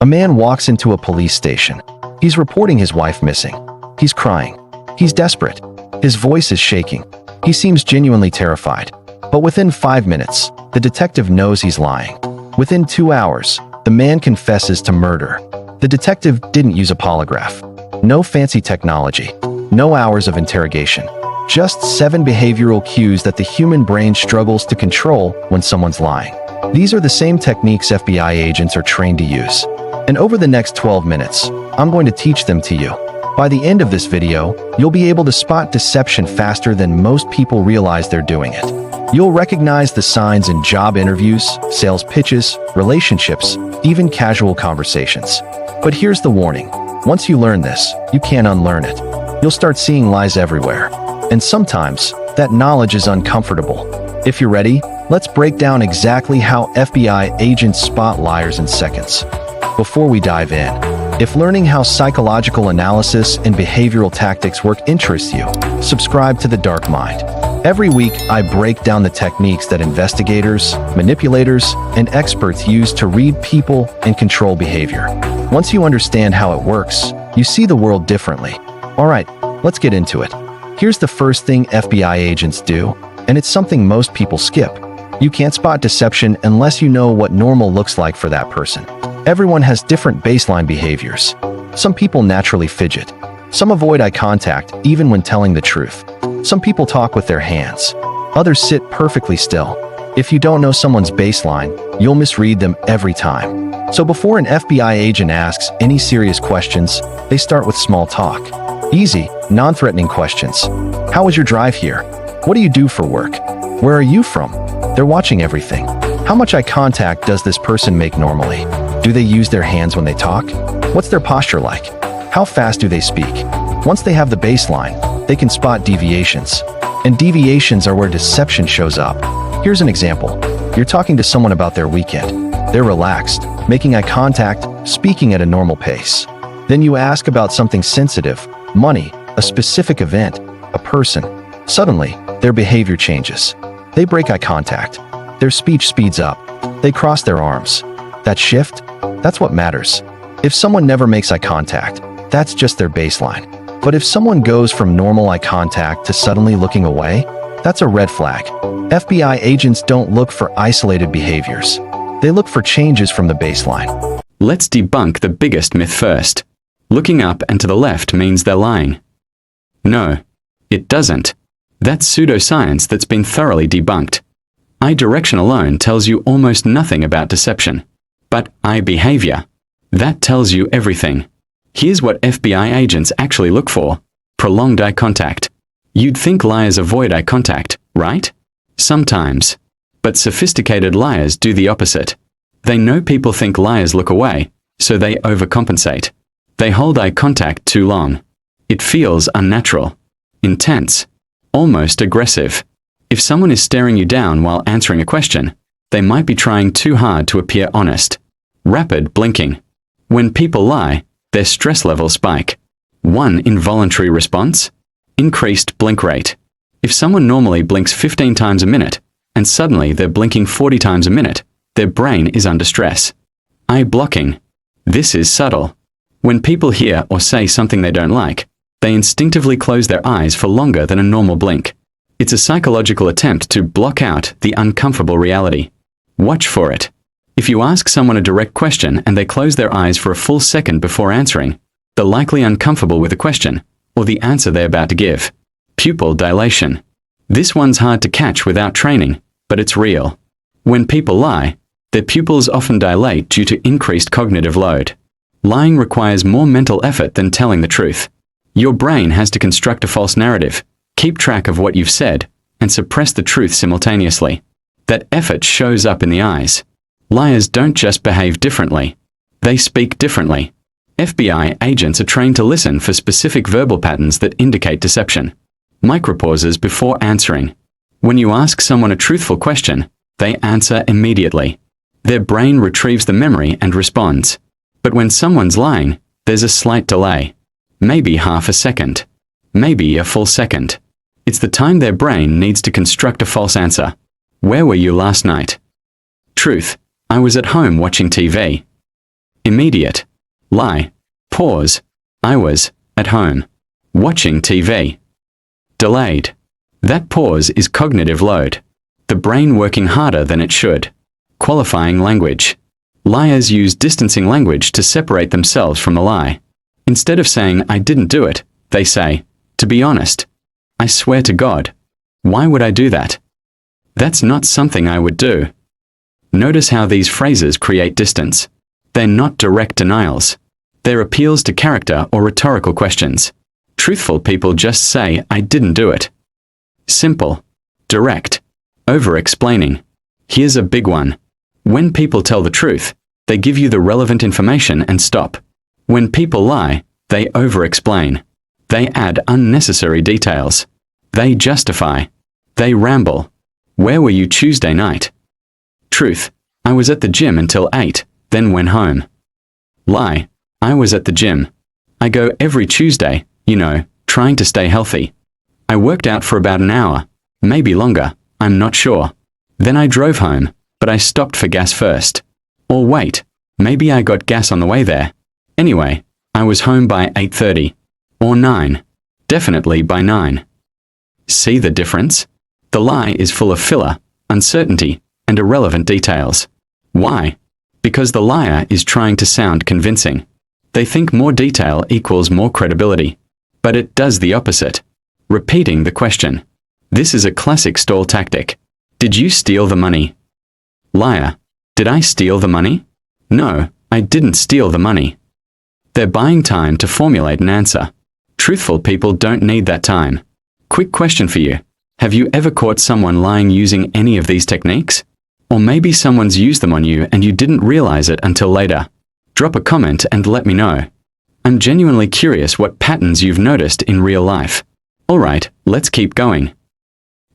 A man walks into a police station. He's reporting his wife missing. He's crying. He's desperate. His voice is shaking. He seems genuinely terrified. But within 5 minutes, the detective knows he's lying. Within 2 hours, the man confesses to murder. The detective didn't use a polygraph. No fancy technology. No hours of interrogation. Just 7 behavioral cues that the human brain struggles to control when someone's lying. These are the same techniques FBI agents are trained to use. And over the next 12 minutes, I'm going to teach them to you. By the end of this video, you'll be able to spot deception faster than most people realize they're doing it. You'll recognize the signs in job interviews, sales pitches, relationships, even casual conversations. But here's the warning. Once you learn this, you can't unlearn it. You'll start seeing lies everywhere. And sometimes, that knowledge is uncomfortable. If you're ready, let's break down exactly how FBI agents spot liars in seconds. Before we dive in, if learning how psychological analysis and behavioral tactics work interests you, subscribe to The Dark Mind. Every week, I break down the techniques that investigators, manipulators, and experts use to read people and control behavior. Once you understand how it works, you see the world differently. All right, let's get into it. Here's the first thing FBI agents do, and it's something most people skip. You can't spot deception unless you know what normal looks like for that person. Everyone has different baseline behaviors. Some people naturally fidget. Some avoid eye contact even when telling the truth. Some people talk with their hands. Others sit perfectly still. If you don't know someone's baseline, you'll misread them every time. So before an FBI agent asks any serious questions, they start with small talk. Easy, non-threatening questions. How was your drive here? What do you do for work? Where are you from? They're watching everything. How much eye contact does this person make normally? Do they use their hands when they talk? What's their posture like? How fast do they speak? Once they have the baseline, they can spot deviations. And deviations are where deception shows up. Here's an example. You're talking to someone about their weekend. They're relaxed, making eye contact, speaking at a normal pace. Then you ask about something sensitive, money, a specific event, a person. Suddenly, their behavior changes. They break eye contact. Their speech speeds up. They cross their arms. That shift? That's what matters. If someone never makes eye contact, that's just their baseline. But if someone goes from normal eye contact to suddenly looking away, that's a red flag. FBI agents don't look for isolated behaviors. They look for changes from the baseline. Let's debunk the biggest myth first. Looking up and to the left means they're lying. No, it doesn't. That's pseudoscience that's been thoroughly debunked. Eye direction alone tells you almost nothing about deception. But eye behavior, that tells you everything. Here's what FBI agents actually look for: prolonged eye contact. You'd think liars avoid eye contact, right? Sometimes. But sophisticated liars do the opposite. They know people think liars look away, so they overcompensate. They hold eye contact too long. It feels unnatural, intense, almost aggressive. If someone is staring you down while answering a question, they might be trying too hard to appear honest. Rapid blinking. When people lie, their stress levels spike. One involuntary response? Increased blink rate. If someone normally blinks 15 times a minute, and suddenly they're blinking 40 times a minute, their brain is under stress. Eye blocking. This is subtle. When people hear or say something they don't like, they instinctively close their eyes for longer than a normal blink. It's a psychological attempt to block out the uncomfortable reality. Watch for it. If you ask someone a direct question and they close their eyes for a full second before answering, they're likely uncomfortable with the question or the answer they're about to give. Pupil dilation. This one's hard to catch without training, but it's real. When people lie, their pupils often dilate due to increased cognitive load. Lying requires more mental effort than telling the truth. Your brain has to construct a false narrative, keep track of what you've said, and suppress the truth simultaneously. That effort shows up in the eyes. Liars don't just behave differently. They speak differently. FBI agents are trained to listen for specific verbal patterns that indicate deception. Micropauses before answering. When you ask someone a truthful question, they answer immediately. Their brain retrieves the memory and responds. But when someone's lying, there's a slight delay. Maybe half a second. Maybe a full second. It's the time their brain needs to construct a false answer. Where were you last night? Truth. I was at home watching TV. Immediate. Lie. Pause. I was at home watching TV. Delayed. That pause is cognitive load. The brain working harder than it should. Qualifying language. Liars use distancing language to separate themselves from the lie. Instead of saying, I didn't do it, they say, to be honest, I swear to God. Why would I do that? That's not something I would do. Notice how these phrases create distance. They're not direct denials. They're appeals to character or rhetorical questions. Truthful people just say, I didn't do it. Simple. Direct. Over-explaining. Here's a big one. When people tell the truth, they give you the relevant information and stop. When people lie, they over-explain. They add unnecessary details. They justify. They ramble. Where were you Tuesday night? Truth. I was at the gym until 8, then went home. Lie. I was at the gym. I go every Tuesday, trying to stay healthy. I worked out for about an hour, maybe longer, I'm not sure. Then I drove home, but I stopped for gas first. Or wait, maybe I got gas on the way there. Anyway, I was home by 8:30. Or 9. Definitely by 9. See the difference? The lie is full of filler, uncertainty, and irrelevant details. Why? Because the liar is trying to sound convincing. They think more detail equals more credibility. But it does the opposite. Repeating the question. This is a classic stall tactic. Did you steal the money? Liar. Did I steal the money? No, I didn't steal the money. They're buying time to formulate an answer. Truthful people don't need that time. Quick question for you. Have you ever caught someone lying using any of these techniques? Or maybe someone's used them on you and you didn't realize it until later. Drop a comment and let me know. I'm genuinely curious what patterns you've noticed in real life. Alright, let's keep going.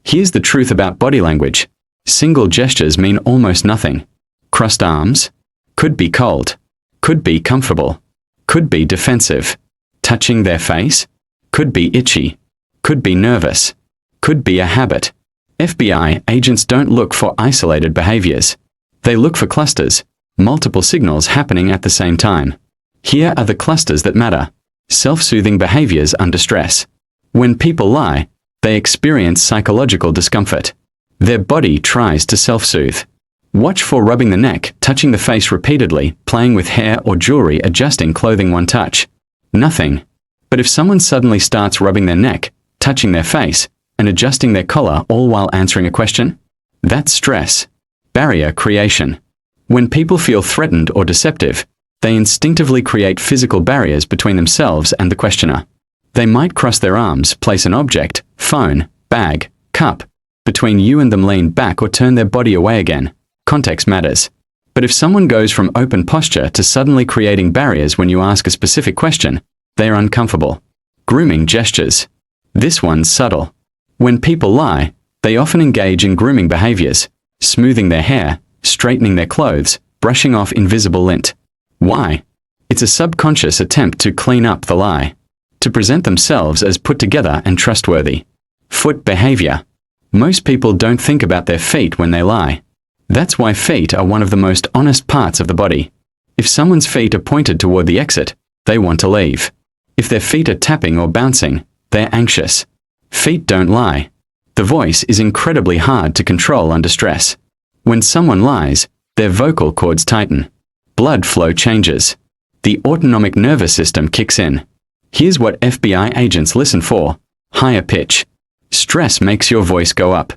Here's the truth about body language. Single gestures mean almost nothing. Crossed arms? Could be cold. Could be comfortable. Could be defensive. Touching their face? Could be itchy. Could be nervous. Could be a habit. FBI agents don't look for isolated behaviors. They look for clusters, multiple signals happening at the same time. Here are the clusters that matter. Self-soothing behaviors under stress. When people lie, they experience psychological discomfort. Their body tries to self-soothe. Watch for rubbing the neck, touching the face repeatedly, playing with hair or jewelry, adjusting clothing one touch. Nothing. But if someone suddenly starts rubbing their neck, touching their face, and adjusting their collar all while answering a question, that's stress. Barrier creation. When people feel threatened or deceptive, they instinctively create physical barriers between themselves and the questioner. They might cross their arms, place an object, phone, bag, cup, between you and them, lean back or turn their body away again. Context matters. But if someone goes from open posture to suddenly creating barriers when you ask a specific question, they are uncomfortable. Grooming gestures. This one's subtle. When people lie, they often engage in grooming behaviors, smoothing their hair, straightening their clothes, brushing off invisible lint. Why? It's a subconscious attempt to clean up the lie, to present themselves as put together and trustworthy. Foot behavior. Most people don't think about their feet when they lie. That's why feet are one of the most honest parts of the body. If someone's feet are pointed toward the exit, they want to leave. If their feet are tapping or bouncing, they're anxious. Feet don't lie. The voice is incredibly hard to control under stress. When someone lies, their vocal cords tighten. Blood flow changes. The autonomic nervous system kicks in. Here's what FBI agents listen for. Higher pitch. Stress makes your voice go up.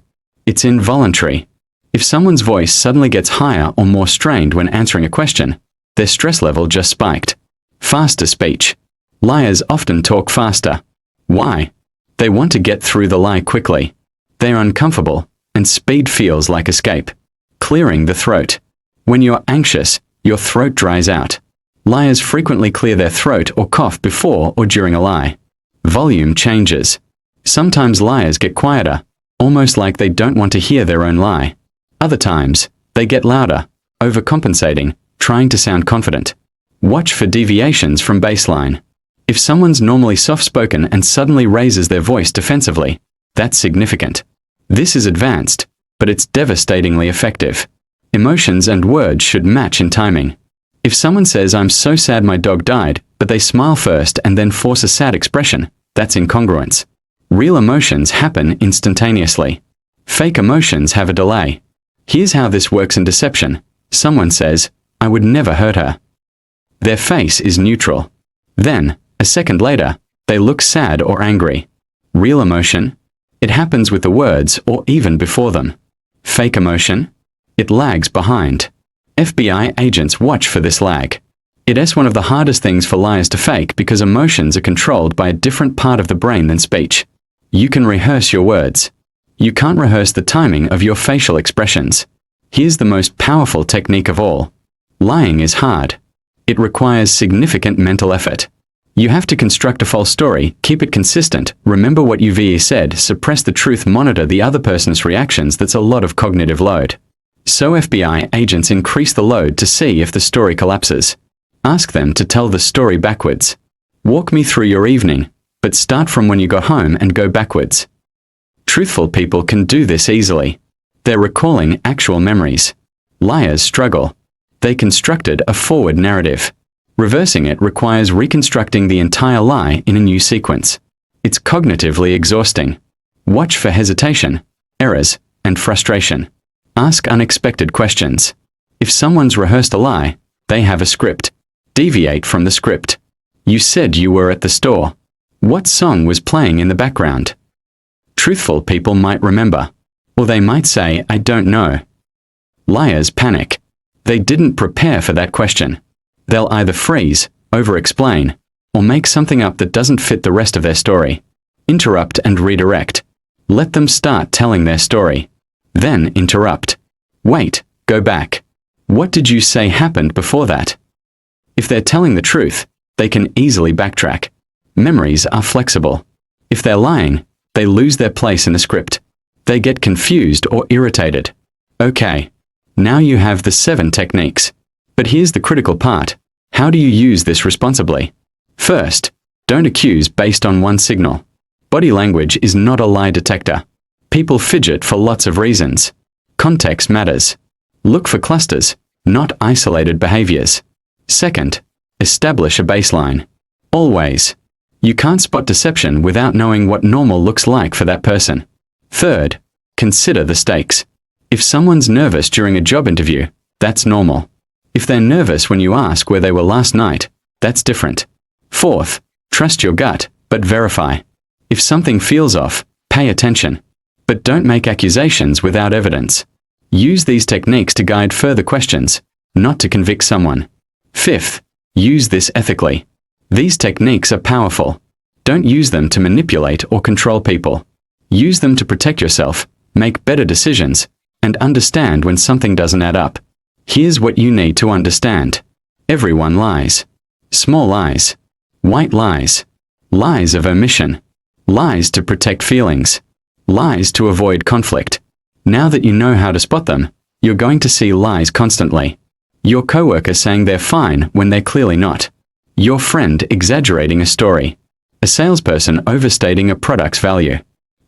It's involuntary. If someone's voice suddenly gets higher or more strained when answering a question, their stress level just spiked. Faster speech. Liars often talk faster. Why? They want to get through the lie quickly. They're uncomfortable, and speed feels like escape. Clearing the throat. When you're anxious, your throat dries out. Liars frequently clear their throat or cough before or during a lie. Volume changes. Sometimes liars get quieter, almost like they don't want to hear their own lie. Other times, they get louder, overcompensating, trying to sound confident. Watch for deviations from baseline. If someone's normally soft-spoken and suddenly raises their voice defensively, that's significant. This is advanced, but it's devastatingly effective. Emotions and words should match in timing. If someone says, "I'm so sad my dog died," but they smile first and then force a sad expression, that's incongruence. Real emotions happen instantaneously. Fake emotions have a delay. Here's how this works in deception. Someone says, "I would never hurt her." Their face is neutral. Then, a second later, they look sad or angry. Real emotion? It happens with the words or even before them. Fake emotion? It lags behind. FBI agents watch for this lag. It's one of the hardest things for liars to fake because emotions are controlled by a different part of the brain than speech. You can rehearse your words. You can't rehearse the timing of your facial expressions. Here's the most powerful technique of all. Lying is hard. It requires significant mental effort. You have to construct a false story, keep it consistent, remember what you've said, suppress the truth, monitor the other person's reactions. That's a lot of cognitive load. So FBI agents increase the load to see if the story collapses. Ask them to tell the story backwards. Walk me through your evening, but start from when you got home and go backwards. Truthful people can do this easily. They're recalling actual memories. Liars struggle. They constructed a forward narrative. Reversing it requires reconstructing the entire lie in a new sequence. It's cognitively exhausting. Watch for hesitation, errors, and frustration. Ask unexpected questions. If someone's rehearsed a lie, they have a script. Deviate from the script. You said you were at the store. What song was playing in the background? Truthful people might remember. Or they might say, "I don't know." Liars panic. They didn't prepare for that question. They'll either freeze, over-explain, or make something up that doesn't fit the rest of their story. Interrupt and redirect. Let them start telling their story. Then interrupt. Wait, go back. What did you say happened before that? If they're telling the truth, they can easily backtrack. Memories are flexible. If they're lying, they lose their place in the script. They get confused or irritated. Okay, now you have the 7 techniques. But here's the critical part. How do you use this responsibly? First, don't accuse based on one signal. Body language is not a lie detector. People fidget for lots of reasons. Context matters. Look for clusters, not isolated behaviors. Second, establish a baseline. Always. You can't spot deception without knowing what normal looks like for that person. Third, consider the stakes. If someone's nervous during a job interview, that's normal. If they're nervous when you ask where they were last night, that's different. Fourth, trust your gut, but verify. If something feels off, pay attention. But don't make accusations without evidence. Use these techniques to guide further questions, not to convict someone. Fifth, use this ethically. These techniques are powerful. Don't use them to manipulate or control people. Use them to protect yourself, make better decisions, and understand when something doesn't add up. Here's what you need to understand. Everyone lies. Small lies. White lies. Lies of omission. Lies to protect feelings. Lies to avoid conflict. Now that you know how to spot them, you're going to see lies constantly. Your coworker saying they're fine when they're clearly not. Your friend exaggerating a story. A salesperson overstating a product's value.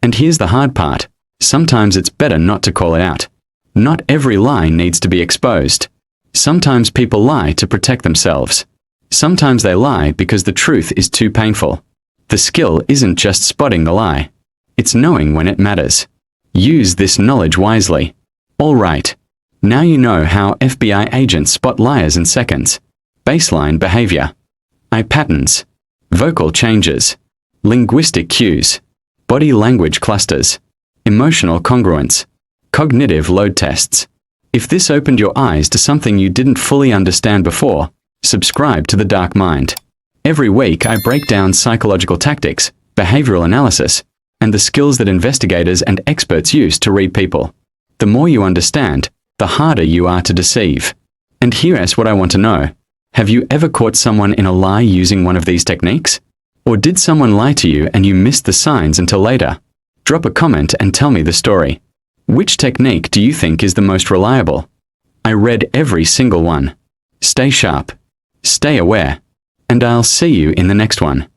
And here's the hard part. Sometimes it's better not to call it out. Not every lie needs to be exposed. Sometimes people lie to protect themselves. Sometimes they lie because the truth is too painful. The skill isn't just spotting the lie. It's knowing when it matters. Use this knowledge wisely. All right. Now you know how FBI agents spot liars in seconds. Baseline behavior. Eye patterns. Vocal changes. Linguistic cues. Body language clusters. Emotional congruence. Cognitive load tests. If this opened your eyes to something you didn't fully understand before, subscribe to The Dark Mind. Every week I break down psychological tactics, behavioral analysis, and the skills that investigators and experts use to read people. The more you understand, the harder you are to deceive. And here's what I want to know. Have you ever caught someone in a lie using one of these techniques? Or did someone lie to you and you missed the signs until later? Drop a comment and tell me the story. Which technique do you think is the most reliable? I read every single one. Stay sharp. Stay aware. And I'll see you in the next one.